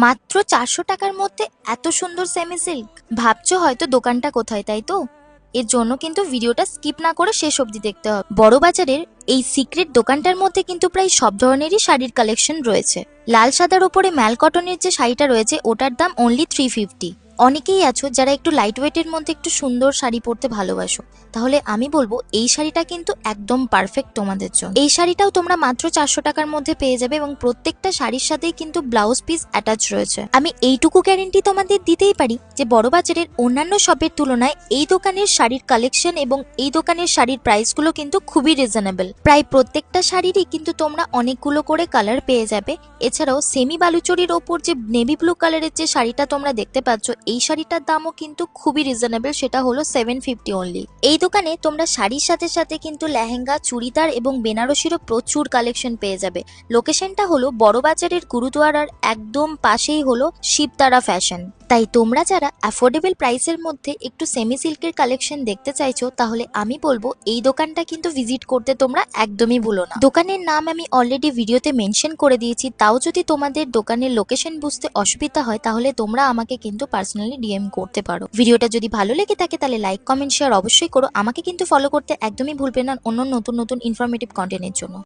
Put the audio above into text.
মাত্র 400 টাকার মধ্যে এত সুন্দর সেমি সিল্ক। ভাবছো হয়তো দোকানটা কোথায়, তাই তো? এর জন্য কিন্তু ভিডিওটা স্কিপ না করে শেষ অবধি দেখতে হবে। বড় বাজারের এই সিক্রেট দোকানটার মধ্যে কিন্তু প্রায় সব ধরনেরই শাড়ির কালেকশন রয়েছে। লাল সাদার ওপরে ম্যাল কটনের যে শাড়িটা রয়েছে ওটার দাম অনলি 350। অনেকেই আছো যারা একটু লাইট ওয়েটের মধ্যে একটু সুন্দর শাড়ি পরতে ভালোবাসো, তাহলে আমি বলবো এই শাড়িটা কিন্তু একদম পারফেক্ট তোমাদের জন্য। এই শাড়িটাও তোমরা মাত্র 400 টাকার মধ্যে পেয়ে যাবে এবং প্রত্যেকটা শাড়ির সাথেই কিন্তু ব্লাউজ পিস অ্যাটাচ রয়েছে। আমি এইটুকু গ্যারেন্টি তোমাদের দিতেই পারি যে বড় বাজারের অন্যান্য শপের তুলনায় এই দোকানের শাড়ির কালেকশন এবং এই দোকানের শাড়ির প্রাইসগুলো কিন্তু খুবই রিজনেবল। প্রায় প্রত্যেকটা শাড়িরই কিন্তু তোমরা অনেকগুলো করে কালার পেয়ে যাবে। এছাড়াও সেমি বালুচরির ওপর যে নেভি ব্লু কালারের যে শাড়িটা তোমরা দেখতে পাচ্ছ, এই শাড়িটার দামও কিন্তু খুবই রিজনেবল, সেটা হলো 750 অনলি। এই দোকানে তোমরা শাড়ির সাথে সাথে কিন্তু লেহেঙ্গা, চুড়িদার এবং বেনারসিরও প্রচুর কালেকশন পেয়ে যাবে। লোকেশনটা হলো বড়বাজারের গুরুদুয়ারার একদম পাশেই হলো শিবতারা ফ্যাশন। তাই তোমরা যারা অ্যাফোর্ডেবল প্রাইসের মধ্যে একটু সেমি সিল্কের কালেকশন দেখতে চাইছো, তাহলে আমি বলবো এই দোকানটা কিন্তু ভিজিট করতে তোমরা একদমই ভুলো না। দোকানের নাম আমি অলরেডি ভিডিওতে মেনশন করে দিয়েছি, তাও যদি তোমাদের দোকানের লোকেশন বুঝতে অসুবিধা হয় তাহলে তোমরা আমাকে কিন্তু পার্সোনালি ডিএম করতে পারো। ভিডিওটা যদি ভালো লেগে থাকে তাহলে লাইক, কমেন্ট, শেয়ার অবশ্যই করো। আমাকে কিন্তু ফলো করতে একদমই ভুলবে না অন্য নতুন নতুন ইনফরমেটিভ কন্টেন্টের জন্য।